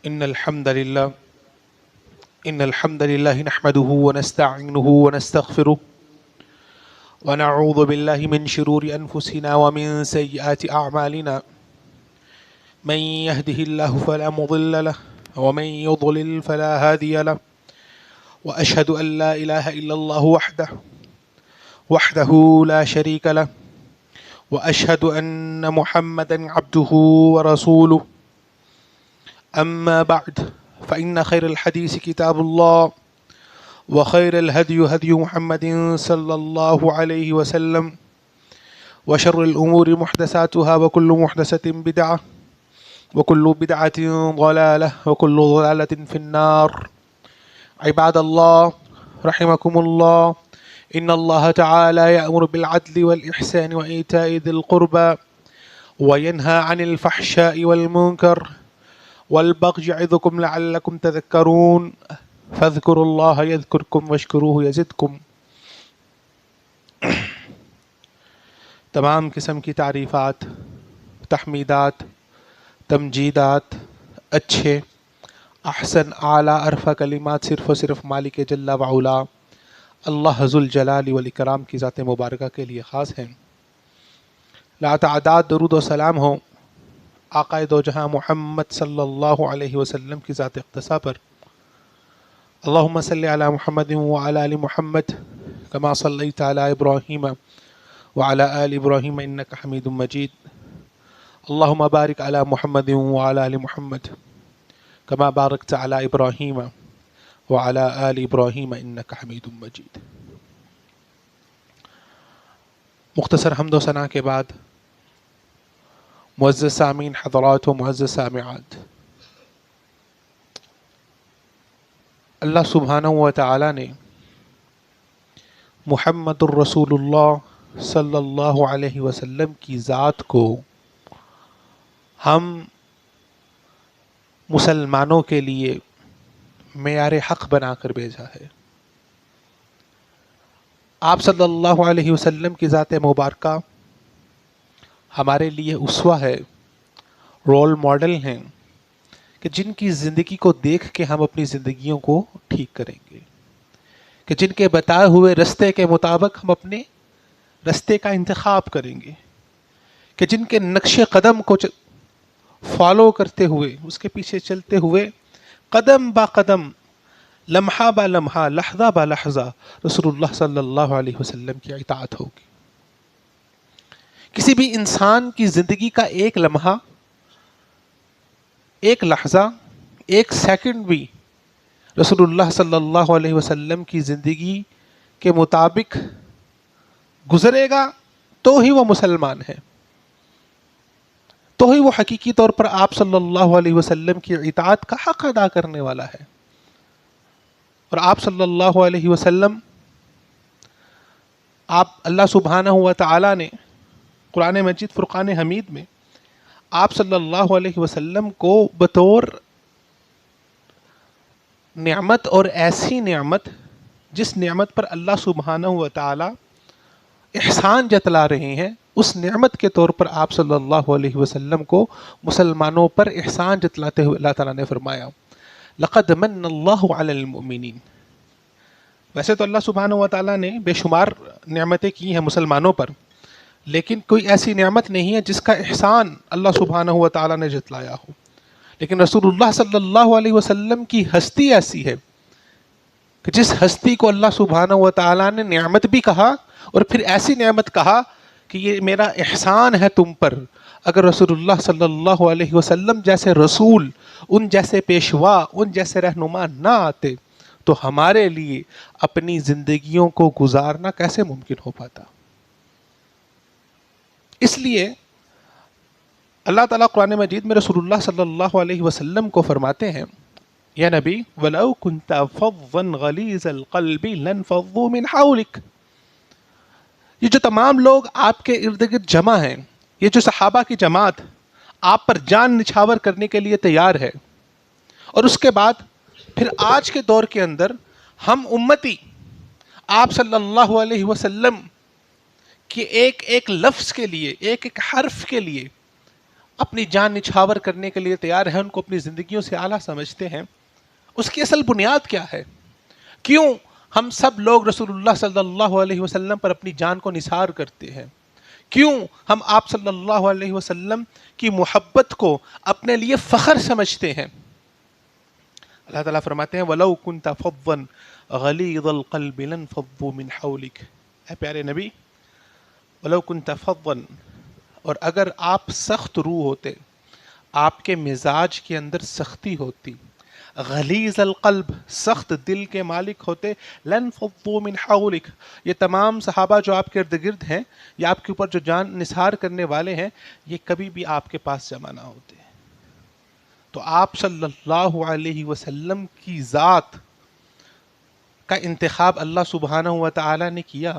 إن الحمد لله نحمده ونستعينه ونستغفره ونعوذ بالله من شرور أنفسنا ومن سيئات أعمالنا من يهده الله فلا مضل له ومن يضلل فلا هادي له وأشهد أن لا إله إلا الله وحده لا شريك له وأشهد أن محمدا عبده ورسوله أما بعد فإن خير الحديث كتاب الله وخير الهدي هدي محمد صلى الله عليه وسلم وشر الأمور محدثاتها وكل محدثة بدعة وكل بدعة ضلالة وكل ضلالة في النار. عباد الله رحمكم الله، إن الله تعالى يأمر بالعدل والإحسان وإيتاء ذي القربى وينهى عن الفحشاء والمنكر والبغي يعظكم لعلكم تذكرون فاذكروا الله يذكركم واشکروه یزدکم. تمام قسم کی تعریفات، تحمیدات، تمجیدات، اچھے، احسن، اعلیٰ، عرفہ کلمات صرف و صرف مالک جل وعلا اللہ ذوالجلال والاکرام کی ذات مبارکہ کے لیے خاص ہیں. لا تعداد درود و سلام ہو آقا دو جہاں محمد صلی اللہ علیہ وسلم کی ذات اقتسا پر. اللہم صلی علی محمد وعلی آل محمد کما صلیت علی ابراہیم وعلی آل ابراہیم انک حمید مجید. اللہم بارک علی محمد وعلی آل محمد کما بارکت علی ابراہیم وعلی آل ابراہیم انک حمید مجید. مختصر حمد و ثنا کے بعد معزز سامعین حضرات و معزز سامعات، اللہ سبحانہ و تعالی نے محمد الرسول اللہ صلی اللہ علیہ وسلم کی ذات کو ہم مسلمانوں کے لیے معیار حق بنا کر بھیجا ہے. آپ صلی اللہ علیہ وسلم کی ذات مبارکہ ہمارے لیے اسوہ ہے، رول ماڈل ہیں کہ جن کی زندگی کو دیکھ کے ہم اپنی زندگیوں کو ٹھیک کریں گے، کہ جن کے بتائے ہوئے رستے کے مطابق ہم اپنے رستے کا انتخاب کریں گے، کہ جن کے نقش قدم کو فالو کرتے ہوئے، اس کے پیچھے چلتے ہوئے قدم با قدم، لمحہ با لمحہ، لحظہ با لحظہ رسول اللہ صلی اللہ علیہ وسلم کی اطاعت ہوگی. کسی بھی انسان کی زندگی کا ایک لمحہ، ایک لحظہ، ایک سیکنڈ بھی رسول اللہ صلی اللہ علیہ وسلم کی زندگی کے مطابق گزرے گا تو ہی وہ مسلمان ہے، تو ہی وہ حقیقی طور پر آپ صلی اللہ علیہ وسلم کی اطاعت کا حق ادا کرنے والا ہے. اور آپ صلی اللہ علیہ وسلم، آپ اللہ سبحانہ و تعالی نے قرآن مجید فرقان حمید میں آپ صلی اللہ علیہ وسلم کو بطور نعمت، اور ایسی نعمت جس نعمت پر اللہ سبحانہ و تعالی احسان جتلا رہے ہیں، اس نعمت کے طور پر آپ صلی اللہ علیہ وسلم کو مسلمانوں پر احسان جتلاتے ہوئے اللہ تعالیٰ نے فرمایا لقد من اللہ علی المؤمنین. ویسے تو اللہ سبحانہ و تعالیٰ نے بے شمار نعمتیں کی ہیں مسلمانوں پر، لیکن کوئی ایسی نعمت نہیں ہے جس کا احسان اللہ سبحانہ و تعالیٰ نے جتلایا ہو. لیکن رسول اللہ صلی اللہ علیہ وسلم کی ہستی ایسی ہے کہ جس ہستی کو اللہ سبحانہ و تعالیٰ نے نعمت بھی کہا، اور پھر ایسی نعمت کہا کہ یہ میرا احسان ہے تم پر. اگر رسول اللہ صلی اللہ علیہ وسلم جیسے رسول، ان جیسے پیشوا، ان جیسے رہنما نہ آتے تو ہمارے لیے اپنی زندگیوں کو گزارنا کیسے ممکن ہو پاتا. اس لیے اللہ تعالیٰ قرآن مجید میں رسول اللہ صلی اللہ علیہ وسلم کو فرماتے ہیں، یا نبی وَلَوْ كُنْتَ فَظًّا غَلِيظَ الْقَلْبِ لَانفَضُّوا مِنْ حَوْلِكَ. یہ جو تمام لوگ آپ کے ارد گرد جمع ہیں، یہ جو صحابہ کی جماعت آپ پر جان نچھاور کرنے کے لیے تیار ہے، اور اس کے بعد پھر آج کے دور کے اندر ہم امتی آپ صلی اللہ علیہ وسلم کہ ایک ایک لفظ کے لیے، ایک ایک حرف کے لیے اپنی جان نچھاور کرنے کے لیے تیار ہیں، ان کو اپنی زندگیوں سے اعلیٰ سمجھتے ہیں، اس کی اصل بنیاد کیا ہے؟ کیوں ہم سب لوگ رسول اللہ صلی اللہ علیہ وسلم پر اپنی جان کو نثار کرتے ہیں؟ کیوں ہم آپ صلی اللہ علیہ وسلم کی محبت کو اپنے لیے فخر سمجھتے ہیں؟ اللہ تعالیٰ فرماتے ہیں وَلَوْ كُنْتَ فَضًّا غَلِيظَ الْقَلْبِ لَانفَضُّوا مِنْ حَوْلِكَ، اے پیارے نبی، وَلَوْ كُنْتَ فَضًّا، اور اگر آپ سخت روح ہوتے، آپ کے مزاج کے اندر سختی ہوتی، غلیظ القلب، سخت دل کے مالک ہوتے، لَانفَضُّوا مِنْ حَوْلِكَ، یہ تمام صحابہ جو آپ کے ارد گرد ہیں، یا آپ کے اوپر جو جان نثار کرنے والے ہیں، یہ کبھی بھی آپ کے پاس جمع نہ ہوتے۔ تو آپ صلی اللہ علیہ وسلم کی ذات کا انتخاب اللہ سبحانہ و تعالی نے کیا،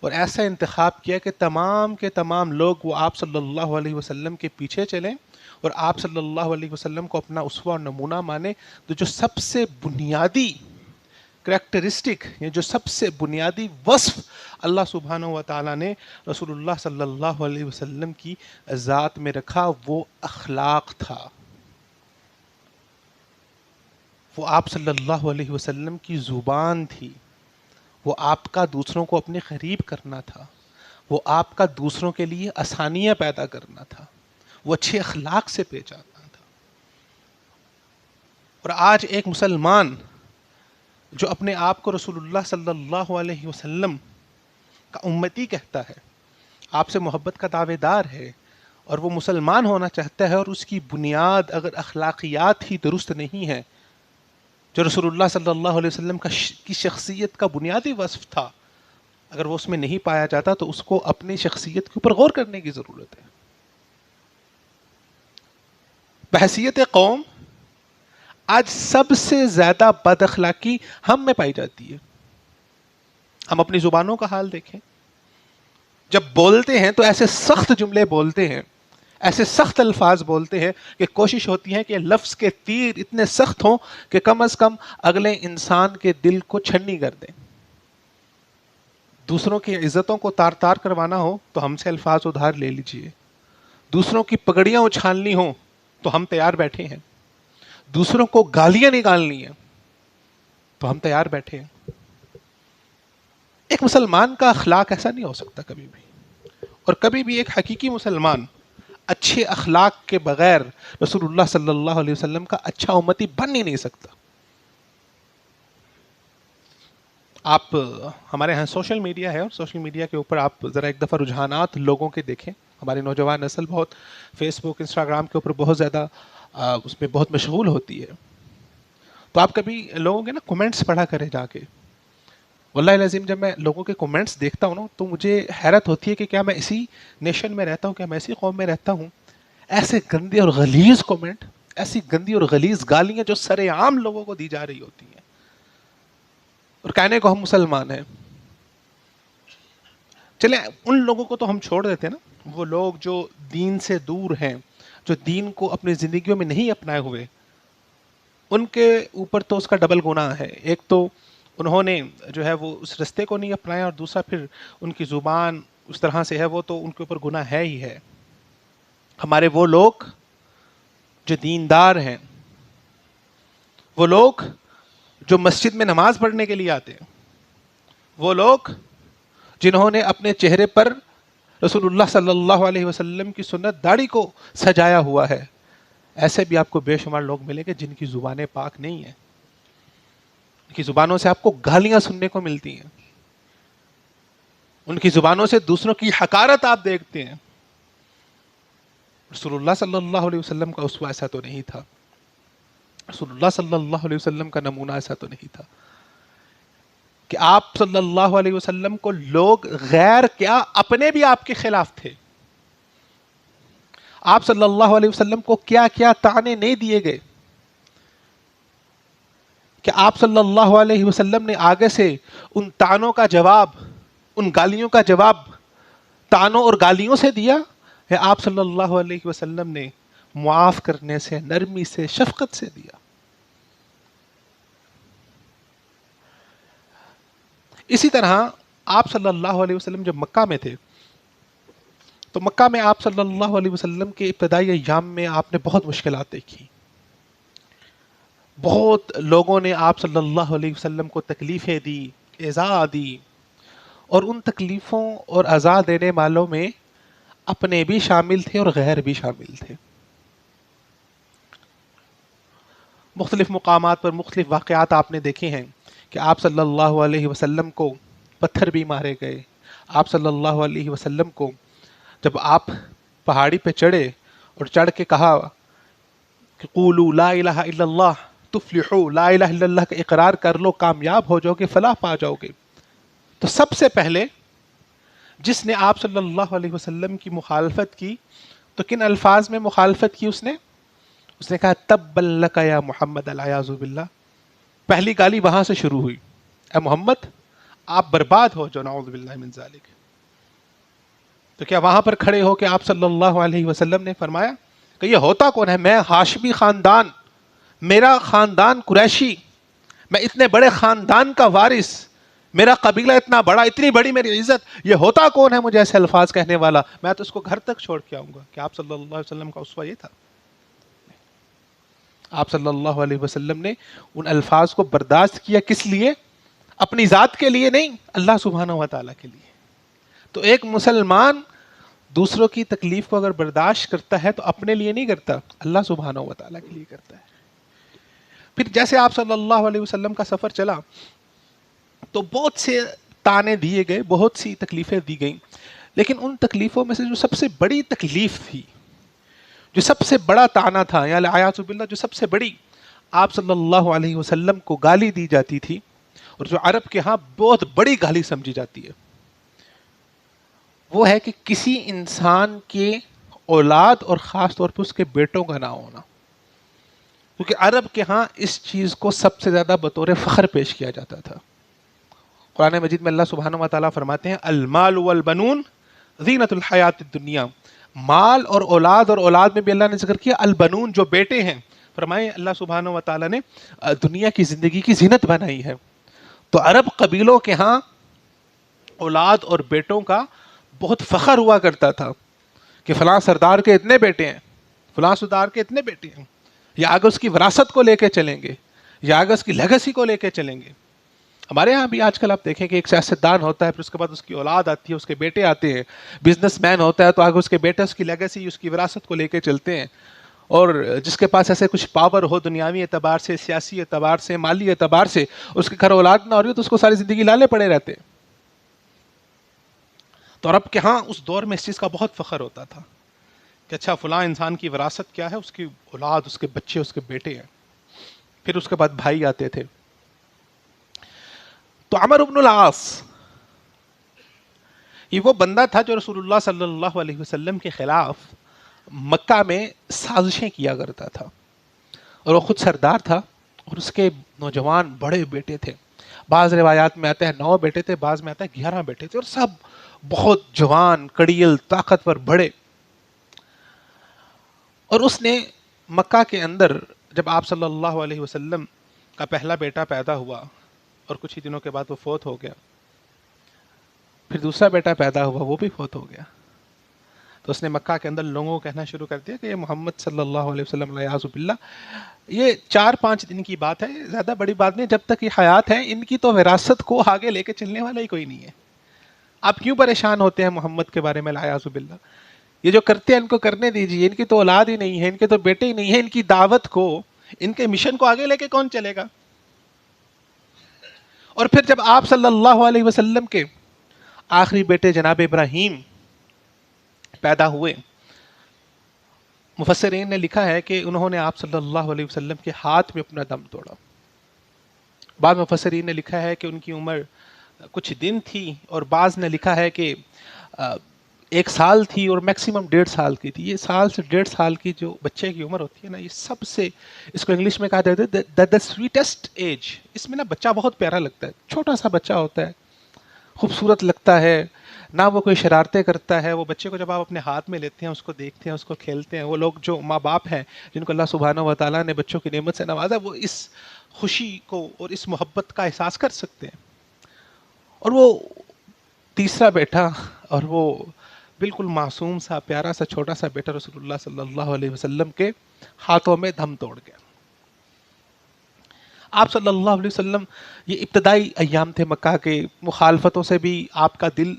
اور ایسا انتخاب کیا کہ تمام کے تمام لوگ وہ آپ صلی اللہ علیہ وسلم کے پیچھے چلیں اور آپ صلی اللہ علیہ وسلم کو اپنا اسوہ اور نمونہ مانے۔ تو جو سب سے بنیادی کریکٹرسٹک، یہ جو سب سے بنیادی وصف اللہ سبحانہ و تعالیٰ نے رسول اللہ صلی اللہ علیہ وسلم کی ذات میں رکھا، وہ اخلاق تھا۔ وہ آپ صلی اللہ علیہ وسلم کی زبان تھی، وہ آپ کا دوسروں کو اپنے قریب کرنا تھا، وہ آپ کا دوسروں کے لیے آسانیاں پیدا کرنا تھا، وہ اچھے اخلاق سے پیش آنا تھا۔ اور آج ایک مسلمان جو اپنے آپ کو رسول اللہ صلی اللہ علیہ وسلم کا امتی کہتا ہے، آپ سے محبت کا دعوے دار ہے، اور وہ مسلمان ہونا چاہتا ہے، اور اس کی بنیاد اگر اخلاقیات ہی درست نہیں ہے، جو رسول اللہ صلی اللہ علیہ وسلم کی شخصیت کا بنیادی وصف تھا، اگر وہ اس میں نہیں پایا جاتا تو اس کو اپنی شخصیت کے اوپر غور کرنے کی ضرورت ہے۔ بحیثیت قوم آج سب سے زیادہ بد اخلاقی ہم میں پائی جاتی ہے۔ ہم اپنی زبانوں کا حال دیکھیں، جب بولتے ہیں تو ایسے سخت جملے بولتے ہیں، ایسے سخت الفاظ بولتے ہیں کہ کوشش ہوتی ہے کہ لفظ کے تیر اتنے سخت ہوں کہ کم از کم اگلے انسان کے دل کو چھنی کر دیں۔ دوسروں کی عزتوں کو تار تار کروانا ہو تو ہم سے الفاظ ادھار لے لیجئے، دوسروں کی پگڑیاں اچھالنی ہو تو ہم تیار بیٹھے ہیں، دوسروں کو گالیاں نکالنی ہیں تو ہم تیار بیٹھے ہیں۔ ایک مسلمان کا اخلاق ایسا نہیں ہو سکتا کبھی بھی، اور کبھی بھی ایک حقیقی مسلمان اچھے اخلاق کے بغیر رسول اللہ صلی اللہ علیہ وسلم کا اچھا امتی بن ہی نہیں سکتا۔ آپ ہمارے ہاں سوشل میڈیا ہے، اور سوشل میڈیا کے اوپر آپ ذرا ایک دفعہ رجحانات لوگوں کے دیکھیں۔ ہماری نوجوان نسل بہت فیس بک، انسٹاگرام کے اوپر بہت زیادہ اس میں بہت مشغول ہوتی ہے۔ تو آپ کبھی لوگوں کے نا کمنٹس پڑھا کریں جا کے۔ واللہ العظیم جب میں لوگوں کے کمنٹس دیکھتا ہوں نا تو مجھے حیرت ہوتی ہے کہ کیا میں اسی نیشن میں رہتا ہوں، کیا میں اسی قوم میں رہتا ہوں؟ ایسے گندے اور غلیظ کمنٹ، ایسی گندی اور غلیظ گالیاں جو سر عام لوگوں کو دی جا رہی ہوتی ہیں، اور کہنے کو ہم مسلمان ہیں۔ چلیں ان لوگوں کو تو ہم چھوڑ دیتے ہیں نا، وہ لوگ جو دین سے دور ہیں، جو دین کو اپنی زندگیوں میں نہیں اپنائے ہوئے، ان کے اوپر تو اس کا ڈبل گناہ ہے۔ ایک تو انہوں نے جو ہے وہ اس رستے کو نہیں اپنایا، اور دوسرا پھر ان کی زبان اس طرح سے ہے، وہ تو ان کے اوپر گناہ ہے ہی ہے۔ ہمارے وہ لوگ جو دیندار ہیں، وہ لوگ جو مسجد میں نماز پڑھنے کے لیے آتے ہیں، وہ لوگ جنہوں نے اپنے چہرے پر رسول اللہ صلی اللہ علیہ وسلم کی سنت داڑھی کو سجایا ہوا ہے، ایسے بھی آپ کو بے شمار لوگ ملیں گے جن کی زبانیں پاک نہیں ہیں، ان کی زبانوں سے آپ کو گالیاں سننے کو ملتی ہیں، ان کی زبانوں سے دوسروں کی حقارت آپ دیکھتے ہیں۔ رسول اللہ صلی اللہ علیہ وسلم کا اسوہ ایسا تو نہیں تھا، رسول اللہ صلی اللہ علیہ وسلم کا نمونہ ایسا تو نہیں تھا کہ آپ صلی اللہ علیہ وسلم کو لوگ غیر کیا اپنے بھی آپ کے خلاف تھے۔ آپ صلی اللہ علیہ وسلم کو کیا کیا طعنے نہیں دیے گئے کہ آپ صلی اللہ علیہ وسلم نے آگے سے ان طعنوں کا جواب، ان گالیوں کا جواب طعنوں اور گالیوں سے دیا ہے؟ آپ صلی اللہ علیہ وسلم نے معاف کرنے سے، نرمی سے، شفقت سے دیا۔ اسی طرح آپ صلی اللہ علیہ وسلم جب مکہ میں تھے تو مکہ میں آپ صلی اللہ علیہ وسلم کے ابتدائی ایام میں آپ نے بہت مشکلات دیکھی، بہت لوگوں نے آپ صلی اللہ علیہ وسلم کو تکلیفیں دی، ایذا دی، اور ان تکلیفوں اور ایذا دینے والوں میں اپنے بھی شامل تھے اور غیر بھی شامل تھے۔ مختلف مقامات پر مختلف واقعات آپ نے دیکھے ہیں کہ آپ صلی اللہ علیہ وسلم کو پتھر بھی مارے گئے، آپ صلی اللہ علیہ وسلم کو جب آپ پہاڑی پہ چڑھے اور چڑھ کے کہا کہ قولوا لا الہ الا اللہ تفلحوا، لا الہ الا اللہ کا اقرار کر لو، کامیاب ہو جاؤ گے، فلاح پا جاؤ گے، تو سب سے پہلے جس نے آپ صلی اللہ علیہ وسلم کی مخالفت کی تو کن الفاظ میں مخالفت کی اس نے کہا تبا لک یا محمد، العیاذ باللہ، پہلی گالی وہاں سے شروع ہوئی، اے محمد آپ برباد ہو جو، نعوذ باللہ من ذالک۔ تو کیا وہاں پر کھڑے ہو کے آپ صلی اللہ علیہ وسلم نے فرمایا کہ یہ ہوتا کون ہے؟ میں ہاشمی خاندان، میرا خاندان قریشی، میں اتنے بڑے خاندان کا وارث، میرا قبیلہ اتنا بڑا، اتنی بڑی میری عزت، یہ ہوتا کون ہے مجھے ایسے الفاظ کہنے والا؟ میں تو اس کو گھر تک چھوڑ کے آؤں گا۔ کہ آپ صلی اللہ علیہ وسلم کا اسوہ یہ تھا؟ آپ صلی اللہ علیہ وسلم نے ان الفاظ کو برداشت کیا، کس لیے؟ اپنی ذات کے لیے نہیں، اللہ سبحانہ و تعالیٰ کے لیے۔ تو ایک مسلمان دوسروں کی تکلیف کو اگر برداشت کرتا ہے تو اپنے لیے نہیں کرتا، اللہ سبحانہ و تعالیٰ کے لیے کرتا ہے۔ پھر جیسے آپ صلی اللہ علیہ وسلم کا سفر چلا تو بہت سے تانے دیے گئے، بہت سی تکلیفیں دی گئیں، لیکن ان تکلیفوں میں سے جو سب سے بڑی تکلیف تھی، جو سب سے بڑا تانا تھا، یا العیاذ باللہ جو سب سے بڑی آپ صلی اللہ علیہ وسلم کو گالی دی جاتی تھی، اور جو عرب کے ہاں بہت بڑی گالی سمجھی جاتی ہے، وہ ہے کہ کسی انسان کے اولاد اور خاص طور پہ اس کے بیٹوں کا نہ ہونا، کیونکہ عرب کے ہاں اس چیز کو سب سے زیادہ بطور فخر پیش کیا جاتا تھا۔ قرآن مجید میں اللہ سبحانہ و تعالیٰ فرماتے ہیں المال والبنون زینت الحیات الدنیا، مال اور اولاد میں بھی اللہ نے ذکر کیا البنون، جو بیٹے ہیں، فرمائے اللہ سبحانہ و تعالیٰ نے دنیا کی زندگی کی زینت بنائی ہے۔ تو عرب قبیلوں کے ہاں اولاد اور بیٹوں کا بہت فخر ہوا کرتا تھا کہ فلاں سردار کے اتنے بیٹے ہیں، فلاں سردار کے اتنے بیٹے ہیں، یا آگے اس کی وراثت کو لے کے چلیں گے، یا آگے اس کی لیگیسی کو لے کے چلیں گے۔ ہمارے ہاں بھی آج کل آپ دیکھیں کہ ایک سیاستدان ہوتا ہے، پھر اس کے بعد اس کی اولاد آتی ہے، اس کے بیٹے آتے ہیں، بزنس مین ہوتا ہے تو آگے اس کے بیٹے اس کی لیگیسی، اس کی وراثت کو لے کے چلتے ہیں، اور جس کے پاس ایسے کچھ پاور ہو دنیاوی اعتبار سے، سیاسی اعتبار سے، مالی اعتبار سے، اس کے گھر اولاد نہ ہو رہی ہو تو اس کو ساری زندگی لالے پڑے رہتے ہیں۔ تو عرب کے ہاں اس دور میں اس چیز کا بہت فخر ہوتا تھا کہ اچھا فلاں انسان کی وراثت کیا ہے، اس کی اولاد، اس کے بچے، اس کے بیٹے ہیں۔ پھر اس کے بعد بھائی آتے تھے۔ تو عمر بن العاص یہ وہ بندہ تھا جو رسول اللہ صلی اللہ علیہ وسلم کے خلاف مکہ میں سازشیں کیا کرتا تھا، اور وہ خود سردار تھا، اور اس کے نوجوان بڑے بیٹے تھے۔ بعض روایات میں آتا ہے 9 بیٹے تھے، بعض میں آتا ہے 11 بیٹے تھے، اور سب بہت جوان، کڑیل، طاقتور، بڑے۔ اور اس نے مکہ کے اندر جب آپ صلی اللہ علیہ وسلم کا پہلا بیٹا پیدا ہوا اور کچھ ہی دنوں کے بعد وہ فوت ہو گیا، پھر دوسرا بیٹا پیدا ہوا، وہ بھی فوت ہو گیا، تو اس نے مکہ کے اندر لوگوں کو کہنا شروع کر دیا کہ یہ محمد صلی اللہ علیہ وسلم والعیاذ باللہ، یہ 4-5 دن کی بات ہے، زیادہ بڑی بات نہیں، جب تک یہ حیات ہے ان کی تو وراثت کو آگے لے کے چلنے والا ہی کوئی نہیں ہے۔ آپ کیوں پریشان ہوتے ہیں محمد کے بارے میں؟ العیاذ باللہ، یہ جو کرتے ہیں ان کو کرنے دیجیے، ان کی تو اولاد ہی نہیں ہے، ان کے تو بیٹے ہی نہیں ہیں، ان کی دعوت کو، ان کے مشن کو آگے لے کے کون چلے گا؟ اور پھر جب آپ صلی اللہ علیہ وسلم کے آخری بیٹے جناب ابراہیم پیدا ہوئے، مفسرین نے لکھا ہے کہ انہوں نے آپ صلی اللہ علیہ وسلم کے ہاتھ میں اپنا دم توڑا۔ بعض مفسرین نے لکھا ہے کہ ان کی عمر کچھ دن تھی، اور بعض نے لکھا ہے کہ 1 سال تھی، اور میکسیمم 1.5 سال کی تھی۔ یہ سال سے 1.5 سال کی جو بچے کی عمر ہوتی ہے نا، یہ سب سے، اس کو انگلش میں کہا جاتا ہے دا سویٹسٹ ایج۔ اس میں نا بچہ بہت پیارا لگتا ہے، چھوٹا سا بچہ ہوتا ہے، خوبصورت لگتا ہے، نہ وہ کوئی شرارتیں کرتا ہے۔ وہ بچے کو جب آپ اپنے ہاتھ میں لیتے ہیں، اس کو دیکھتے ہیں، اس کو کھیلتے ہیں، وہ لوگ جو ماں باپ ہیں جن کو اللہ سبحانہ و تعالیٰ نے بچوں کی نعمت سے نوازا، وہ اس خوشی کو اور اس محبت کا احساس کر سکتے ہیں۔ اور وہ تیسرا بیٹا، اور وہ بالکل معصوم سا پیارا سا چھوٹا سا بیٹا رسول اللہ صلی اللہ علیہ وسلم کے ہاتھوں میں دم توڑ گیا. آپ صلی اللہ علیہ وسلم، یہ ابتدائی ایام تھے مکہ کے، مخالفتوں سے بھی آپ کا دل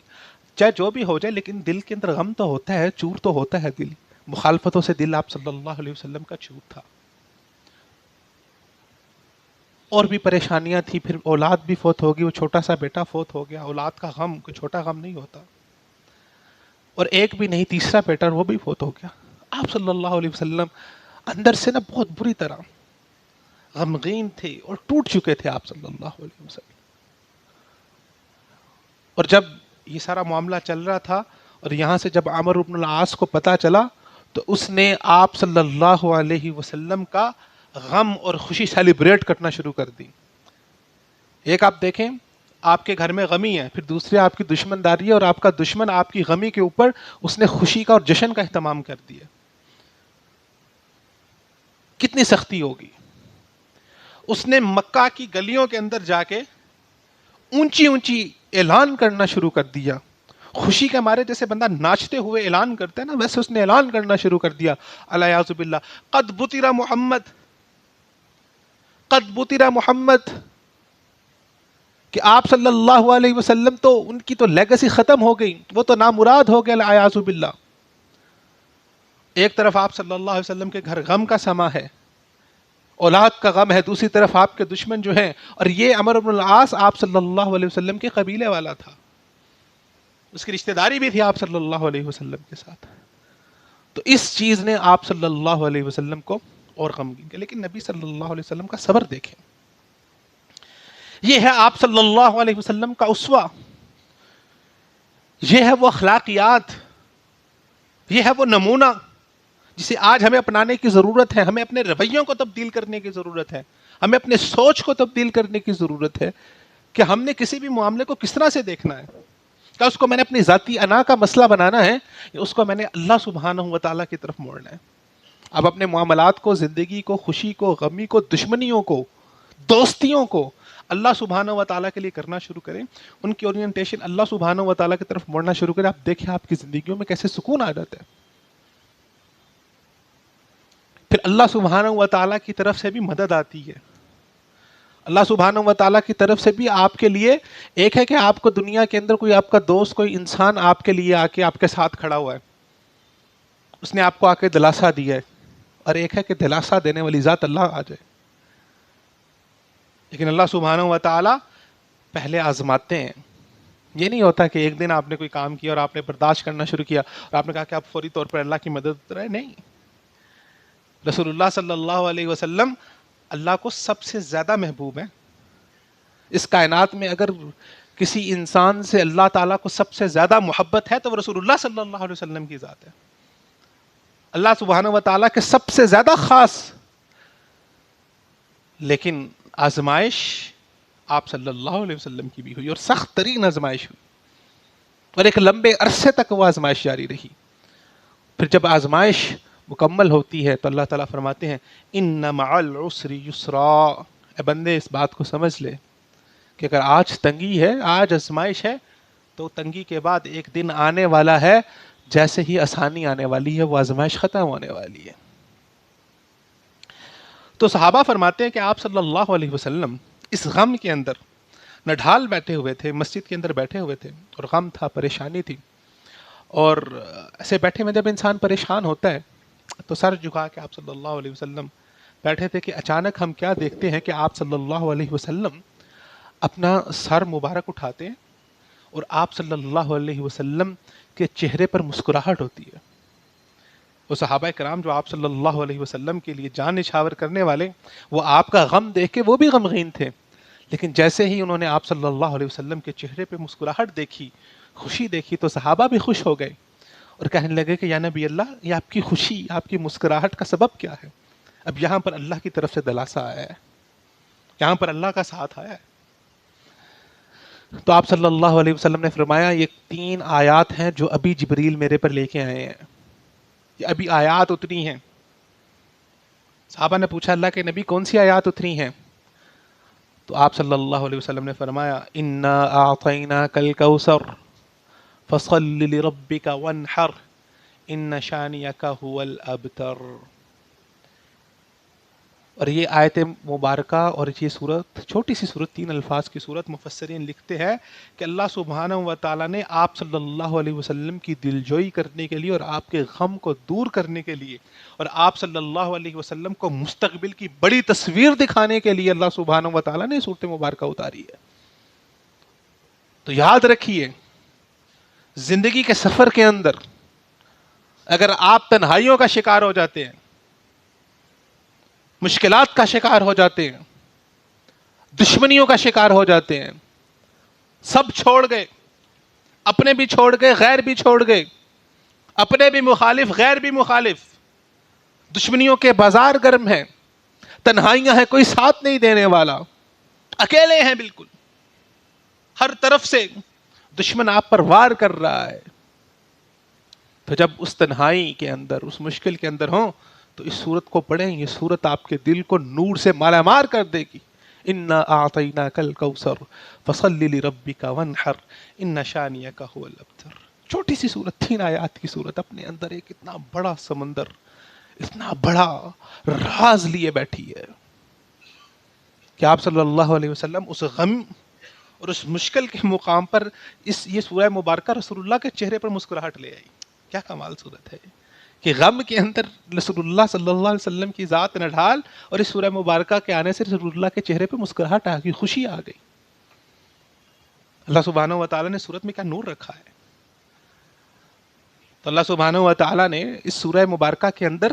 چاہے جو بھی ہو جائے لیکن دل کے اندر غم تو ہوتا ہے، چور تو ہوتا ہے دل. مخالفتوں سے دل آپ صلی اللہ علیہ وسلم کا چور تھا. اور بھی پریشانیاں تھی، پھر اولاد بھی فوت ہوگی، وہ چھوٹا سا بیٹا فوت ہو گیا. اولاد کا غم کوئی چھوٹا غم نہیں ہوتا. اور ایک بھی نہیں، تیسرا بیٹا وہ بھی فوت ہو گیا. آپ صلی اللہ علیہ وسلم اندر سے نا بہت بری طرح غمگین تھے اور ٹوٹ چکے تھے آپ صلی اللہ علیہ وسلم. اور جب یہ سارا معاملہ چل رہا تھا اور یہاں سے جب عمرو بن العاص کو پتا چلا تو اس نے آپ صلی اللہ علیہ وسلم کا غم اور خوشی سیلیبریٹ کرنا شروع کر دی. ایک آپ دیکھیں، آپ کے گھر میں غمی ہے، پھر دوسرے آپ کی دشمن داری ہے، اور آپ کا دشمن آپ کی غمی کے اوپر اس نے خوشی کا اور جشن کا اہتمام کر دیا. کتنی سختی ہوگی. اس نے مکہ کی گلیوں کے اندر جا کے اونچی اونچی اعلان کرنا شروع کر دیا. خوشی کے مارے جیسے بندہ ناچتے ہوئے اعلان کرتا ہے نا، ویسے اس نے اعلان کرنا شروع کر دیا. الیاذ باللہ، قد بطر محمد، قد بطر محمد، کہ آپ صلی اللہ علیہ وسلم تو ان کی تو لیگسی ختم ہو گئی، وہ تو نامراد ہو گیا. الیاذ باللہ. ایک طرف آپ صلی اللہ علیہ وسلم کے گھر غم کا سما ہے، اولاد کا غم ہے، دوسری طرف آپ کے دشمن جو ہیں. اور یہ عمرو بن العاص آپ صلی اللہ علیہ وسلم کے قبیلے والا تھا، اس کی رشتہ داری بھی تھی آپ صلی اللہ علیہ وسلم کے ساتھ. تو اس چیز نے آپ صلی اللہ علیہ وسلم کو اور غمگین کیا. لیکن نبی صلی اللہ علیہ وسلم کا صبر دیکھیں. یہ ہے آپ صلی اللہ علیہ وسلم کا اسوہ، یہ ہے وہ اخلاقیات، یہ ہے وہ نمونہ جسے آج ہمیں اپنانے کی ضرورت ہے. ہمیں اپنے رویوں کو تبدیل کرنے کی ضرورت ہے، ہمیں اپنے سوچ کو تبدیل کرنے کی ضرورت ہے کہ ہم نے کسی بھی معاملے کو کس طرح سے دیکھنا ہے. کیا اس کو میں نے اپنی ذاتی انا کا مسئلہ بنانا ہے یا اس کو میں نے اللہ سبحانہ و تعالیٰ کی طرف موڑنا ہے. اب اپنے معاملات کو، زندگی کو، خوشی کو، غمی کو، دشمنیوں کو، دوستیوں کو اللہ سبحانہ و تعالیٰ کے لیے کرنا شروع کریں. ان کی اورینٹیشن اللہ سبحانہ و تعالیٰ کی طرف موڑنا شروع کریں. آپ دیکھیں آپ کی زندگیوں میں کیسے سکون آ جاتا ہے. پھر اللہ سبحانہ و تعالیٰ کی طرف سے بھی مدد آتی ہے. اللہ سبحانہ و تعالیٰ کی طرف سے بھی آپ کے لیے ایک ہے کہ آپ کو دنیا کے اندر کوئی آپ کا دوست، کوئی انسان آپ کے لیے آ کے آپ کے ساتھ کھڑا ہوا ہے، اس نے آپ کو آ کے دلاسا دیا ہے. اور ایک ہے کہ دلاسا دینے والی ذات اللہ آ جائے. لیکن اللہ سبحانہ و تعالیٰ پہلے آزماتے ہیں. یہ نہیں ہوتا کہ ایک دن آپ نے کوئی کام کیا اور آپ نے برداشت کرنا شروع کیا اور آپ نے کہا کہ آپ فوری طور پر اللہ کی مدد رہے. نہیں، رسول اللہ صلی اللہ علیہ وسلم اللہ کو سب سے زیادہ محبوب ہیں. اس کائنات میں اگر کسی انسان سے اللہ تعالیٰ کو سب سے زیادہ محبت ہے تو وہ رسول اللہ صلی اللہ علیہ وسلم کی ذات ہے. اللہ سبحانہ و تعالیٰ کے سب سے زیادہ خاص. لیکن آزمائش آپ صلی اللہ علیہ وسلم کی بھی ہوئی، اور سخت ترین آزمائش ہوئی، اور ایک لمبے عرصے تک وہ آزمائش جاری رہی. پھر جب آزمائش مکمل ہوتی ہے تو اللہ تعالیٰ فرماتے ہیں ان مع العسر یسرا. اے بندے اس بات کو سمجھ لے کہ اگر آج تنگی ہے، آج آزمائش ہے، تو تنگی کے بعد ایک دن آنے والا ہے جیسے ہی آسانی آنے والی ہے وہ آزمائش ختم ہونے والی ہے. تو صحابہ فرماتے ہیں کہ آپ صلی اللہ علیہ وسلم اس غم کے اندر نڈھال بیٹھے ہوئے تھے، مسجد کے اندر بیٹھے ہوئے تھے، اور غم تھا، پریشانی تھی. اور ایسے بیٹھے میں جب انسان پریشان ہوتا ہے تو سر جھکا کے آپ صلی اللہ علیہ وسلم بیٹھے تھے کہ اچانک ہم کیا دیکھتے ہیں کہ آپ صلی اللہ علیہ وسلم اپنا سر مبارک اٹھاتے ہیں اور آپ صلی اللہ علیہ وسلم کے چہرے پر مسکراہٹ ہوتی ہے. وہ صحابہ کرام جو آپ صلی اللہ علیہ وسلم کے لیے جان نچھاور کرنے والے، وہ آپ کا غم دیکھ کے وہ بھی غمگین تھے. لیکن جیسے ہی انہوں نے آپ صلی اللہ علیہ وسلم کے چہرے پہ مسکراہٹ دیکھی، خوشی دیکھی، تو صحابہ بھی خوش ہو گئے اور کہنے لگے کہ یا نبی اللہ، یہ آپ کی خوشی، آپ کی مسکراہٹ کا سبب کیا ہے؟ اب یہاں پر اللہ کی طرف سے دلاسا آیا ہے، یہاں پر اللہ کا ساتھ آیا ہے. تو آپ صلی اللہ علیہ وسلم نے فرمایا یہ 3 آیات ہیں جو ابھی جبریل میرے پر لے کے آئے ہیں، یہ ابھی آیات اتری ہیں. صحابہ نے پوچھا اللہ کے نبی کون سی آیات اتری ہیں؟ تو آپ صلی اللہ علیہ وسلم نے فرمایا انا اعطیناک الکوثر فصل لربک وانحر ان شانیک هو الابتر. اور یہ آیت مبارکہ اور یہ صورت، چھوٹی سی صورت، 3 الفاظ کی صورت، مفسرین لکھتے ہیں کہ اللہ سبحانہ و تعالیٰ نے آپ صلی اللہ علیہ وسلم کی دلجوئی کرنے کے لیے اور آپ کے غم کو دور کرنے کے لیے اور آپ صلی اللہ علیہ وسلم کو مستقبل کی بڑی تصویر دکھانے کے لیے اللہ سبحانہ و تعالیٰ نے صورت مبارکہ اتاری ہے. تو یاد رکھیے، زندگی کے سفر کے اندر اگر آپ تنہائیوں کا شکار ہو جاتے ہیں، مشکلات کا شکار ہو جاتے ہیں، دشمنیوں کا شکار ہو جاتے ہیں، سب چھوڑ گئے، اپنے بھی چھوڑ گئے، غیر بھی چھوڑ گئے، اپنے بھی مخالف، غیر بھی مخالف، دشمنیوں کے بازار گرم ہیں، تنہائیاں ہیں، کوئی ساتھ نہیں دینے والا، اکیلے ہیں بالکل، ہر طرف سے دشمن آپ پر وار کر رہا ہے. تو جب اس تنہائی کے اندر، اس مشکل کے اندر ہوں تو اس صورت کو پڑھیں. یہ صورت آپ کے دل کو نور سے مالا مار کر دے گی. انا اعطیناک الکوثر فصل لربک وانحر ان شانیک هو الابتر. چھوٹی سی صورت، 3 آیات کی صورت، اپنے اندر ایک اتنا بڑا سمندر، اتنا بڑا راز لیے بیٹھی ہے کہ آپ صلی اللہ علیہ وسلم اس غم اور اس مشکل کے مقام پر یہ سورہ مبارکہ رسول اللہ کے چہرے پر مسکراہٹ لے آئی. کیا کمال صورت ہے کہ غم کے اندر رسول اللہ صلی اللہ علیہ وسلم کی ذات نڈھال، اور اس سورہ مبارکہ کے آنے سے رسول اللہ کے چہرے پہ مسکراہٹ آ گئی، خوشی آ گئی. اللہ سبحانہ و تعالیٰ نے سورت میں کیا نور رکھا ہے. تو اللہ سبحانہ و تعالیٰ نے اس سورہ مبارکہ کے اندر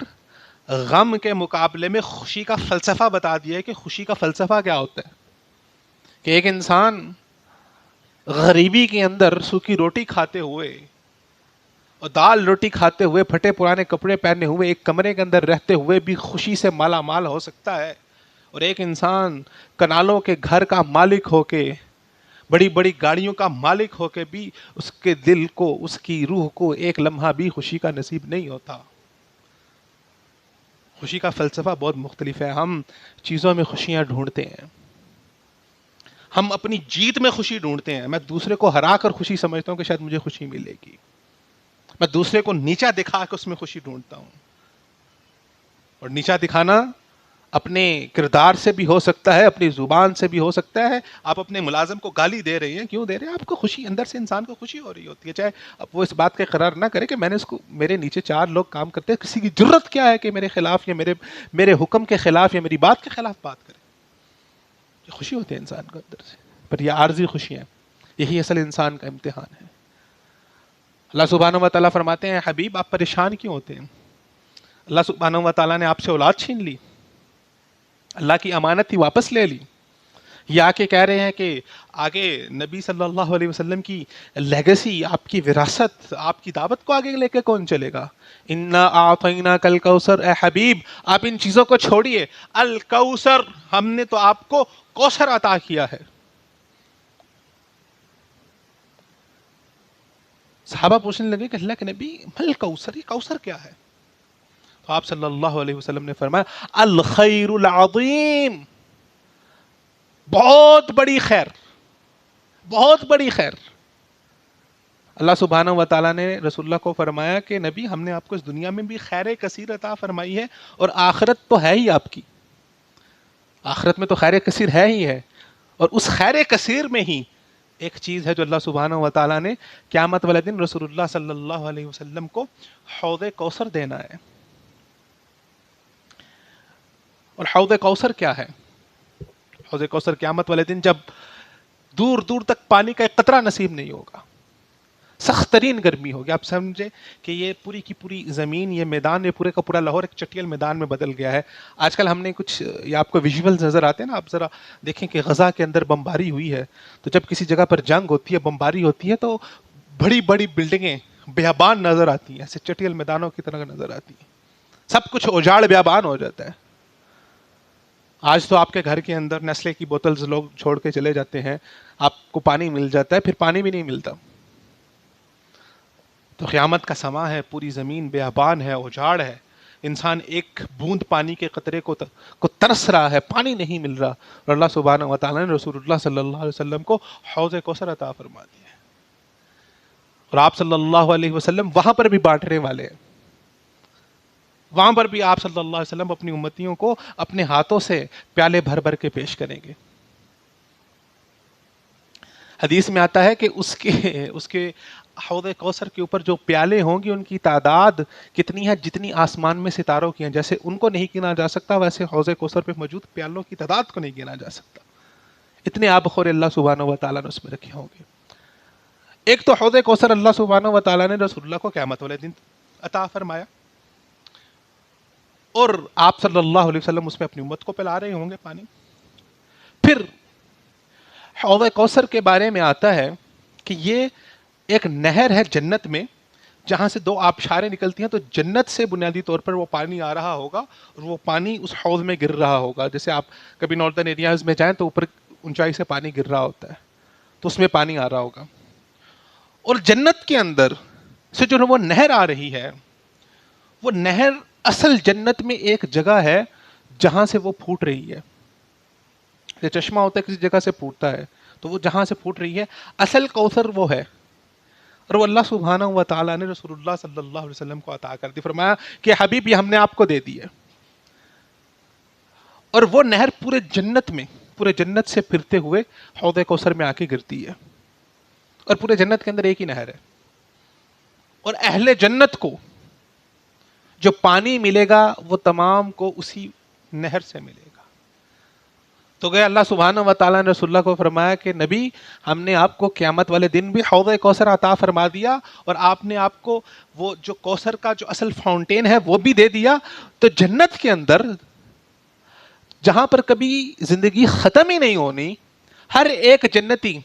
غم کے مقابلے میں خوشی کا فلسفہ بتا دیا ہے کہ خوشی کا فلسفہ کیا ہوتا ہے. کہ ایک انسان غریبی کے اندر سوکھی روٹی کھاتے ہوئے اور دال روٹی کھاتے ہوئے، پھٹے پرانے کپڑے پہنے ہوئے، ایک کمرے کے اندر رہتے ہوئے بھی خوشی سے مالا مال ہو سکتا ہے. اور ایک انسان کنالوں کے گھر کا مالک ہو کے، بڑی بڑی گاڑیوں کا مالک ہو کے بھی اس کے دل کو، اس کی روح کو ایک لمحہ بھی خوشی کا نصیب نہیں ہوتا. خوشی کا فلسفہ بہت مختلف ہے. ہم چیزوں میں خوشیاں ڈھونڈتے ہیں، ہم اپنی جیت میں خوشی ڈھونڈتے ہیں. میں دوسرے کو ہرا کر خوشی سمجھتا ہوں کہ شاید مجھے خوشی ملے گی. میں دوسرے کو نیچا دکھا کے اس میں خوشی ڈھونڈتا ہوں. اور نیچا دکھانا اپنے کردار سے بھی ہو سکتا ہے، اپنی زبان سے بھی ہو سکتا ہے. آپ اپنے ملازم کو گالی دے رہے ہیں، کیوں دے رہے ہیں؟ آپ کو خوشی، اندر سے انسان کو خوشی ہو رہی ہوتی ہے. چاہے اب وہ اس بات کا اقرار نہ کرے کہ میں نے اس کو، میرے نیچے 4 لوگ کام کرتے ہیں، کسی کی جرت کیا ہے کہ میرے خلاف یا میرے حکم کے خلاف یا میری بات کے خلاف بات کرے. یہ خوشی ہوتی ہے انسان کو اندر سے. پر یہ عارضی خوشیاں، یہی اصل انسان کا امتحان ہے. اللہ سبحانہ و تعالیٰ فرماتے ہیں، حبیب آپ پریشان کیوں ہوتے ہیں؟ اللہ سبحانہ و تعالیٰ نے آپ سے اولاد چھین لی، اللہ کی امانت تھی واپس لے لی. یہ آ کے کہہ رہے ہیں کہ آگے نبی صلی اللہ علیہ وسلم کی لیگیسی، آپ کی وراثت، آپ کی دعوت کو آگے لے کے کون چلے گا؟ انا اعطیناک الکوثر، اے حبیب آپ ان چیزوں کو چھوڑیے. الکوثر، ہم نے تو آپ کو کوثر عطا کیا ہے. صحابہ پوچھنے لگے کہ اللہ کے نبی مل کوثر، یہ کوثر کیا ہے؟ تو آپ صلی اللہ علیہ وسلم نے فرمایا الخیر العظیم، بہت بڑی خیر، بہت بڑی خیر. اللہ سبحانہ و تعالیٰ نے رسول اللہ کو فرمایا کہ نبی ہم نے آپ کو اس دنیا میں بھی خیر کثیر عطا فرمائی ہے، اور آخرت تو ہے ہی آپ کی، آخرت میں تو خیر کثیر ہے ہی ہے. اور اس خیر کثیر میں ہی ایک چیز ہے جو اللہ سبحانہ و تعالیٰ نے قیامت والے دن رسول اللہ صلی اللہ علیہ وسلم کو حوض کوثر دینا ہے. اور حوض کوثر کیا ہے؟ حوض کوثر قیامت والے دن جب دور دور تک پانی کا ایک قطرہ نصیب نہیں ہوگا، سخت ترین گرمی ہوگی. آپ سمجھے کہ یہ پوری کی پوری زمین، یہ میدان، یہ پورے کا پورا لاہور ایک چٹیل میدان میں بدل گیا ہے. آج کل ہم نے کچھ، یہ آپ کو ویژولز نظر آتے ہیں نا، آپ ذرا دیکھیں کہ غزہ کے اندر بمباری ہوئی ہے. تو جب کسی جگہ پر جنگ ہوتی ہے، بمباری ہوتی ہے، تو بڑی بڑی بلڈنگیں بیابان نظر آتی ہیں، ایسے چٹیل میدانوں کی طرح نظر آتی ہیں، سب کچھ اجاڑ بیابان ہو جاتا ہے. آج تو آپ کے گھر کے اندر نیسلے کی بوتلز لوگ چھوڑ کے چلے جاتے ہیں، آپ کو پانی مل جاتا ہے، پھر پانی بھی نہیں ملتا. تو قیامت کا سما ہے، پوری زمین بیابان ہے، اجاڑ ہے، انسان ایک بوند پانی کے قطرے کو ترس رہا ہے، پانی نہیں مل رہا. اور اللہ سبحانہ و تعالیٰ نے رسول اللہ صلی اللہ علیہ وسلم کو حوض کوثر عطا فرما دیا ہے. اور آپ صلی اللہ علیہ وسلم وہاں پر بھی بانٹنے والے ہیں. وہاں پر بھی آپ صلی اللہ علیہ وسلم اپنی امتیوں کو اپنے ہاتھوں سے پیالے بھر بھر کے پیش کریں گے. حدیث میں آتا ہے کہ اس کے حوض کوثر کے اوپر جو پیالے ہوں گے ان کی تعداد کتنی ہے جتنی آسمان میں ستاروں کی ہیں. جیسے ان کو نہیں گنا جا سکتا ویسے حوض کوثر پہ موجود پیالوں کی تعداد کو نہیں گنا جا سکتا. اتنے آب خور اللہ سبحانہ و تعالیٰ نے اس میں رکھے ہوں گے. ایک تو حوض کوثر اللہ سبحانہ و تعالیٰ نے رسول اللہ کو قیامت والے دن عطا فرمایا اور آپ صلی اللہ علیہ وسلم اس میں اپنی امت کو پلا رہے ہوں گے پانی. پھر حوض کوثر کے بارے میں آتا ہے کہ یہ ایک نہر ہے جنت میں جہاں سے دو آبشاریں نکلتی ہیں. تو جنت سے بنیادی طور پر وہ پانی آ رہا ہوگا اور وہ پانی اس حوض میں گر رہا ہوگا. جیسے آپ کبھی ناردرن ایریاز میں جائیں تو اوپر اونچائی سے پانی گر رہا ہوتا ہے تو اس میں پانی آ رہا ہوگا. اور جنت کے اندر سے جو وہ نہر آ رہی ہے وہ نہر اصل جنت میں ایک جگہ ہے جہاں سے وہ پھوٹ رہی ہے. یہ چشمہ ہوتا ہے کسی جگہ سے پھوٹتا ہے تو وہ جہاں سے پھوٹ رہی ہے اصل کوثر وہ ہے. اور وہ اللہ سبحانہ و تعالیٰ نے رسول اللہ صلی اللہ علیہ وسلم کو عطا کر دی. فرمایا کہ حبیب یہ ہم نے آپ کو دے دی ہے. اور وہ نہر پورے جنت سے پھرتے ہوئے حوض کوثر میں آ کے گرتی ہے. اور پورے جنت کے اندر ایک ہی نہر ہے. اور اہل جنت کو جو پانی ملے گا وہ تمام کو اسی نہر سے ملے گا. تو گئے اللہ سبحانہ و تعالیٰ نے رسول اللہ کو فرمایا کہ نبی ہم نے آپ کو قیامت والے دن بھی حوض کوثر عطا فرما دیا اور آپ نے آپ کو وہ جو کوثر کا جو اصل فاؤنٹین ہے وہ بھی دے دیا. تو جنت کے اندر جہاں پر کبھی زندگی ختم ہی نہیں ہونی ہر ایک جنتی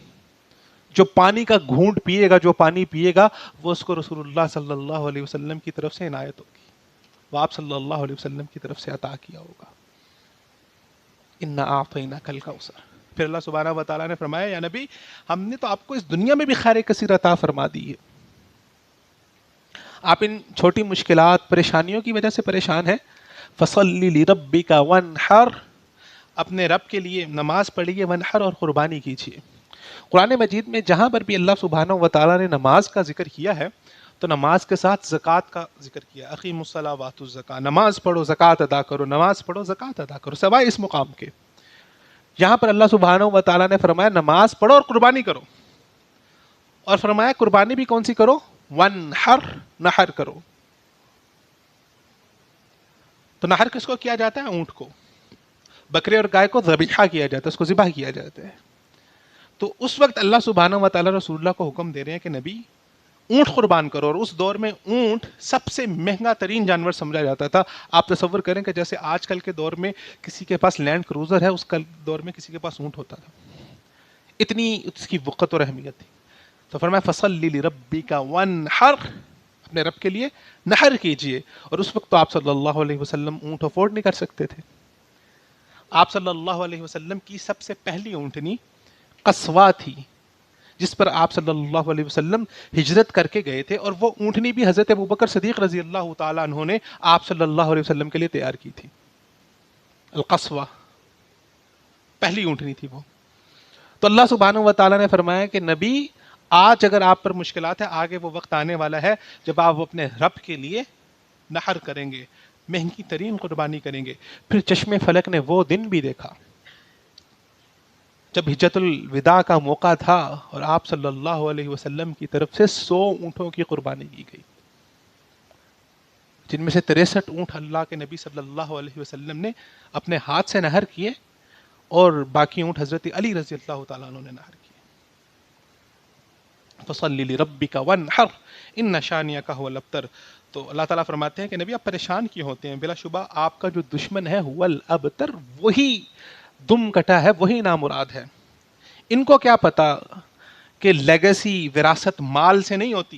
جو پانی کا گھونٹ پیے گا جو پانی پیے گا وہ اس کو رسول اللہ صلی اللہ علیہ وسلم کی طرف سے عنایت ہوگی. وہ آپ صلی اللہ علیہ وسلم کی طرف سے عطا کیا ہوگا. اِنَّا أَعْطَيْنَاكَ الْكَوْثَرَ. پھر اللہ سبحانہ و تعالیٰ نے فرمایا یا نبی ہم نے تو آپ کو اس دنیا میں بھی خیر کثیر عطا فرما دی ہے. آپ ان چھوٹی مشکلات پریشانیوں کی وجہ سے پریشان ہیں. فَصَلِّ لِرَبِّكَ وَانْحَرْ. اپنے رب کے لیے نماز پڑھیے وانحر اور قربانی کیجیے. قرآن مجید میں جہاں پر بھی اللہ سبحانہ و تعالیٰ نے نماز کا ذکر کیا ہے تو نماز کے ساتھ زکوٰۃ کا ذکر کیا. اقیموا الصلاۃ وآتوا الزکاۃ. نماز پڑھو زکوٰۃ ادا کرو. نماز پڑھو زکوٰۃ ادا کرو. سوائے اس مقام کے یہاں پر اللہ سبحانہ و تعالیٰ نے فرمایا نماز پڑھو اور قربانی کرو. اور فرمایا قربانی بھی کون سی کرو؟ وانحر. نحر کرو. تو نحر کس کو کیا جاتا ہے؟ اونٹ کو. بکرے اور گائے کو ذبیحہ کیا جاتا ہے اس کو ذبح کیا جاتا ہے. تو اس وقت اللہ سبحانہ و تعالیٰ رسول اللہ کو حکم دے رہے ہیں کہ نبی اونٹ قربان کرو. اور اس دور میں اونٹ سب سے مہنگا ترین جانور سمجھا جاتا تھا. آپ تصور کریں کہ جیسے آج کل کے دور میں کسی کے پاس لینڈ کروزر ہے اس دور میں کسی کے پاس اونٹ ہوتا تھا. اتنی اس کی وقت اور اہمیت تھی. تو فرمایا فَصَلِّ لِرَبِّكَ وَانْحَرْ. اپنے رب کے لیے نحر کیجئے. اور اس وقت تو آپ صلی اللہ علیہ وسلم اونٹ افورڈ نہیں کر سکتے تھے. آپ صلی اللہ علیہ وسلم کی سب سے پہلی اونٹنی قصوہ تھی جس پر آپ صلی اللہ علیہ وسلم ہجرت کر کے گئے تھے. اور وہ اونٹنی بھی حضرت ابوبکر صدیق رضی اللہ تعالیٰ عنہ نے آپ صلی اللہ علیہ وسلم کے لیے تیار کی تھی. القصوہ پہلی اونٹنی تھی وہ. تو اللہ سبحانہ و تعالیٰ نے فرمایا کہ نبی آج اگر آپ پر مشکلات ہیں آگے وہ وقت آنے والا ہے جب آپ اپنے رب کے لیے نحر کریں گے مہنگی ترین قربانی کریں گے. پھر چشم فلک نے وہ دن بھی دیکھا جب حجۃ الوداع کا موقع تھا اور آپ صلی اللہ علیہ وسلم کی طرف سے 100 اونٹوں کی قربانی کی گئی جن میں سے 63 اونٹ اللہ کے نبی صلی اللہ علیہ وسلم نے اپنے ہاتھ سے نحر کیے اور باقی اونٹ حضرت علی رضی اللہ تعالیٰ عنہ نے نحر کیے. فَصَلِّ لِرَبِّكَ وَانْحَرْ إِنَّ شَانِئَكَ هُوَ الْأَبْتَرُ. تو اللہ تعالیٰ فرماتے ہیں کہ نبی آپ پریشان کیوں ہوتے ہیں؟ بلا شبہ آپ کا جو دشمن ہے هُوَ الْأَبْتَرُ وہی دم کٹا ہے وہی نامراد ہے. ان کو کیا پتا کہ لیگیسی وراثت مال سے نہیں ہوتی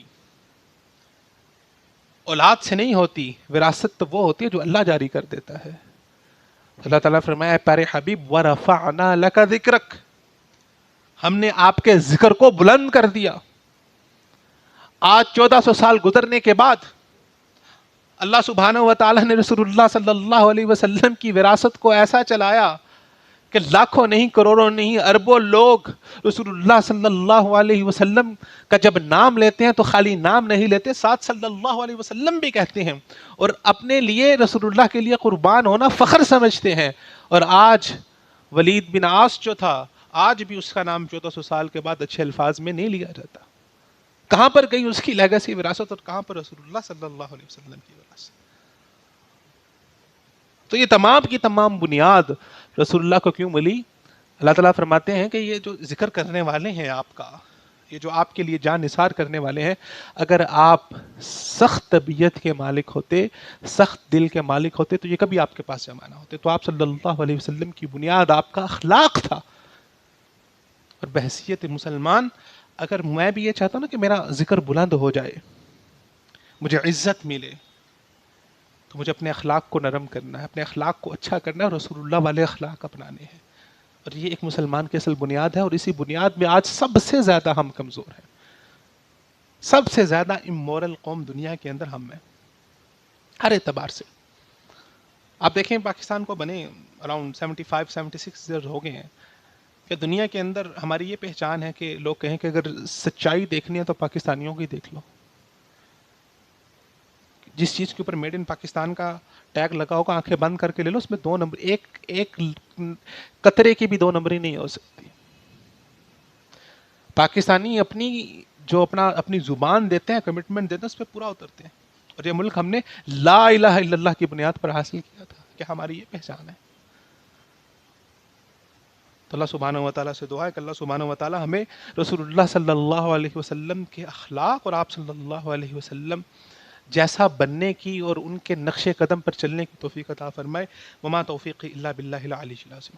اولاد سے نہیں ہوتی. وراثت تو وہ ہوتی ہے جو اللہ جاری کر دیتا ہے. اللہ تعالیٰ فرمایا اے پیارے حبیب وَرَفَعْنَا لَكَ ذِكْرَكَ. ہم نے آپ کے ذکر کو بلند کر دیا. آج 1400 سال گزرنے کے بعد اللہ سبحانہ و تعالیٰ نے رسول اللہ صلی اللہ علیہ وسلم کی وراثت کو ایسا چلایا کہ لاکھوں نہیں، کروڑوں نہیں، اربوں لوگ رسول اللہ صلی اللہ علیہ وسلم کا جب نام لیتے ہیں تو خالی نام نہیں لیتے، ساتھ صلی اللہ علیہ وسلم بھی کہتے ہیں، اور اپنے لیے رسول اللہ کے لیے قربان ہونا فخر سمجھتے ہیں۔ اور آج ولید بن عاص جو تھا، آج بھی اس کا نام 1400 سال کے بعد اچھے الفاظ میں نہیں لیا جاتا۔ کہاں پر گئی اس کی لیگسی، وراثت، اور کہاں پر رسول اللہ صلی اللہ علیہ وسلم کی وراثت؟ تو یہ تمام کی تمام بنیاد رسول اللہ کو کیوں ملی؟ اللہ تعالیٰ فرماتے ہیں کہ یہ جو ذکر کرنے والے ہیں آپ کا، یہ جو آپ کے لیے جان نثار کرنے والے ہیں، اگر آپ سخت طبیعت کے مالک ہوتے، سخت دل کے مالک ہوتے، تو یہ کبھی آپ کے پاس جمع نہ ہوتے۔ تو آپ صلی اللہ علیہ وسلم کی بنیاد آپ کا اخلاق تھا۔ اور بحیثیت مسلمان، اگر میں بھی یہ چاہتا ہوں نا کہ میرا ذکر بلند ہو جائے، مجھے عزت ملے، تو مجھے اپنے اخلاق کو نرم کرنا ہے، اپنے اخلاق کو اچھا کرنا ہے، اور رسول اللہ والے اخلاق اپنانے ہیں۔ اور یہ ایک مسلمان کی اصل بنیاد ہے، اور اسی بنیاد میں آج سب سے زیادہ ہم کمزور ہیں۔ سب سے زیادہ امورل قوم دنیا کے اندر ہم ہیں، ہر اعتبار سے۔ آپ دیکھیں پاکستان کو بنے اراؤنڈ 75 76 ایئر ہو گئے ہیں، کہ دنیا کے اندر ہماری یہ پہچان ہے کہ لوگ کہیں کہ اگر سچائی دیکھنی ہے تو پاکستانیوں کی دیکھ لو۔ جس چیز کے اوپر میڈ ان پاکستان کا ٹیگ لگا ہوگا، آنکھیں بند کر کے لے لو، اس میں 2 نمبر، ایک قطرے کی بھی 2 نمبری نہیں ہو سکتی۔ پاکستانی اپنی زبان دیتے ہیں، کمٹمنٹ دیتے ہیں، اس پہ پورا اترتے ہیں۔ اور یہ ملک ہم نے لا الہ الا اللہ کی بنیاد پر حاصل کیا تھا، کہ ہماری یہ پہچان ہے۔ تو اللہ سبحانہ و تعالیٰ سے دعا ہے کہ اللہ سبحانہ و تعالیٰ ہمیں رسول اللہ صلی اللہ علیہ وسلم کے اخلاق اور آپ صلی اللہ علیہ وسلم جیسا بننے کی اور ان کے نقش قدم پر چلنے کی توفیق عطا فرمائے۔ وما توفیقی الا باللہ العلی العظیم۔